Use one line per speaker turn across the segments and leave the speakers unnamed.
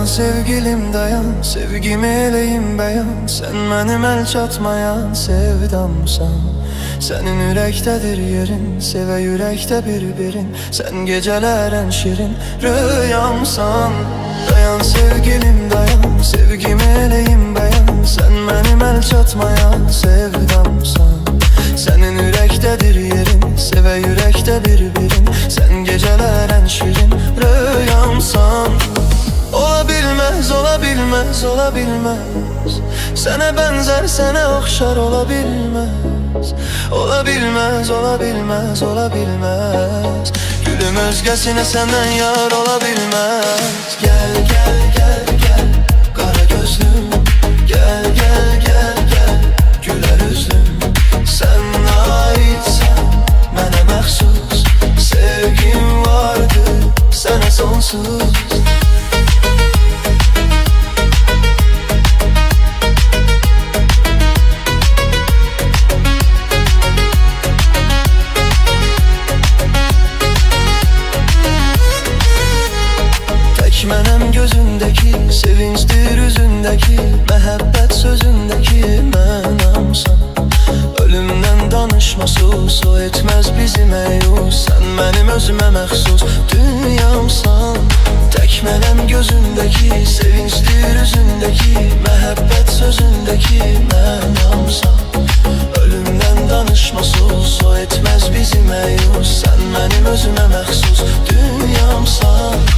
Dayan sevgilim dayan, sevgimi eləyim bəyan. Sən mənim əl çatmayan sevdamsan. Sənin ürəkdədir yerin, sevə ürəkdə bir-birin. Sən gecələr ən şirin rüyamsan. Dayan sevgilim dayan, sevgimi eləyim bəyan. Sən mənim əl çatmayan sevdamsan. Sənin ürəkdədir yerin, sevə ürəkdə bir-birin. Sən gecələr ən şirin rüyamsan. Ola bilməz, ola bilməz, ola bilməz. Sənə bənzər, sənə oxşar ola bilməz. Ola bilməz, ola bilməz, ola bilməz. Gülüm özgəsinə səndən yar ola bilməz. Gəl, gəl, gəl, gəl, qara gözlüm. Gəl, gəl, gəl, gəl, gülər üzlüm. Sən aidsən, mənə məxsus. Sevgim vardır, sənə sonsuz. Mənəm gözündəki, sevincdir üzündəki, məhəbbət sözündəki mənamsan. Ölümdən danışmasız, o etməz bizi məyus. Sən mənim özümə məxsus dünyamsan. Tək mənəm gözündəki, sevincdir üzündəki, məhəbbət sözündəki mənamsan. Ölümdən danışmasız, o etməz bizi məyus. Sən mənim özümə məxsus dünyamsan.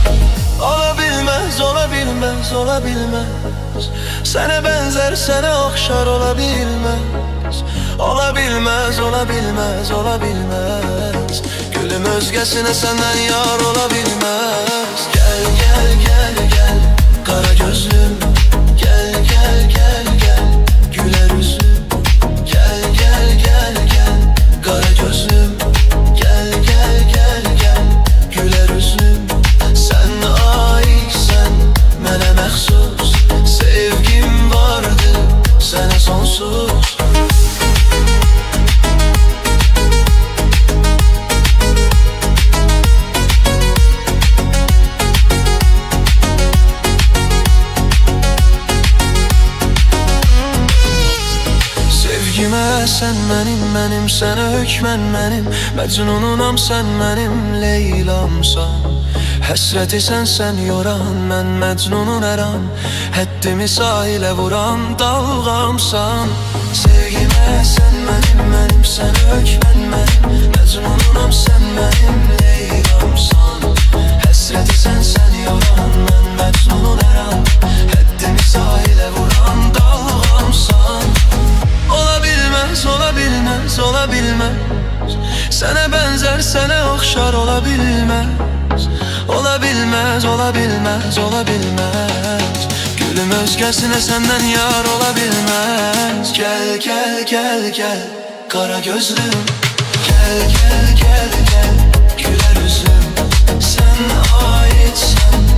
Ola bilməz, ola bilməz, ola bilməz. Sənə bənzər, sənə oxşar ola bilməz. Ola bilməz, ola bilməz, ola bilməz. Gülüm özgəsinə səndən yar ola bilməz. Gəl, gəl, gəl, gəl, qara gözlüm. Gəl, gəl, gəl, gəl, gülər üzlüm. Gəl, gəl, gəl, gəl, qara gözlüm. Gəl, gəl, gəl, gəl, gülər üzlüm. Sən aidsən, mənə məxsus. Sevgim vardır, sənə sonsuz. Sevgimə sən mənim, mənim sənə hökmən mənim. Məcnununam sən mənim Leylamsan. Həsrəti sən yoran, mən məcnunun hər an. Həddimi sahilə vuran dalğamsan. Sevgimə sən mənim, mənim sənə hökmən mənim. Məcnununam sən mənim Leylamsan. Həsrəti sən yoran, mən məcnunun hər an. Həddimi sahilə vuran dalğamsan. Ola bilməz, ola bilməz, ola bilməz. Sənə bənzər, sənə oxşar ola bilməz. Ola bilməz, ola bilməz, ola bilməz. Gülüm özgəsinə səndən yar ola bilməz. Gəl, gəl, gəl, gəl, qara gözlüm. Gəl, gəl, gəl, gəl, gülər üzlüm. Sən aidsən,